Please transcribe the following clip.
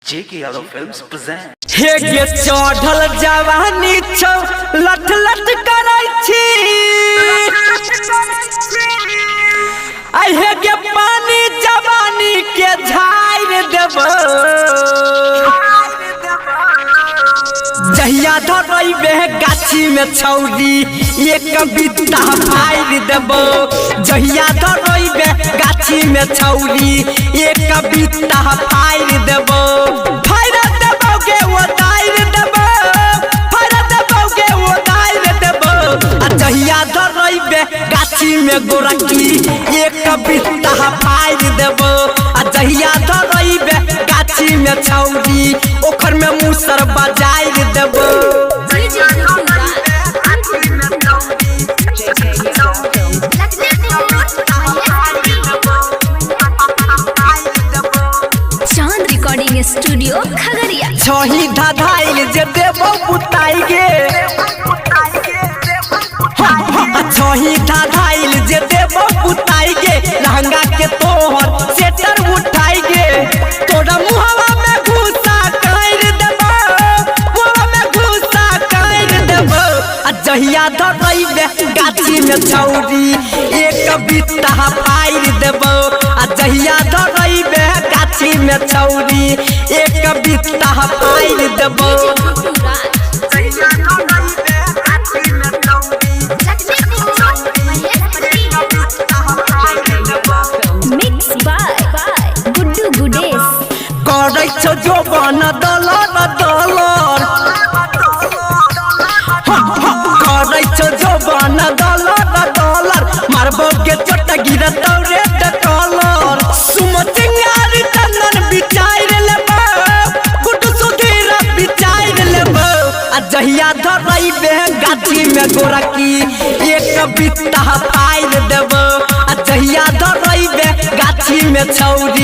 JK Yadav Films present. हे गे चढ़ल जवानी छौ लट लट करै छी आई हे गे पानी जवानी के झाड़ देबो जहिया धरैबे गाछी में छौरी एक बित्ता फाड़ देबो जहिया धरैबे गाछी में छौरी एक बित्ता फाड़ देबो गाछी में गोरकी एक बित्ता फाड़ देबो जहिया धरैबे गाछी में छौरी ओखर में मुसर बजाय देबो चांद रिकॉर्डिंग स्टूडियो खगड़िया छही धधाइल जे देबो बुताई गे छही धधाइल जे देबो बुताई गे लहंगा के तोहर सेटर उठाई गे तोरा मुहवा में घुसा कर देबो मुहवा में घुसा कर देबो जहिया धरैबे गाछी में छौरी एक बित्ता फाड़ देबो जहिया धरैबे गाछी में छौरी एक बित्ता फाड़ देबो करै छौ जो बन दलर दलर करै छौ जो बन दलर दलर मारबो के चोट गिरतौ रे कलर सुम चिंगारी चंदन बिचार लेबो गुड सुधीर बिचार लेबो जहिया धरैबे गाछी में गोरकी एक बित्ता फाड़ देबो जहिया धरैबे गाछी में छौरी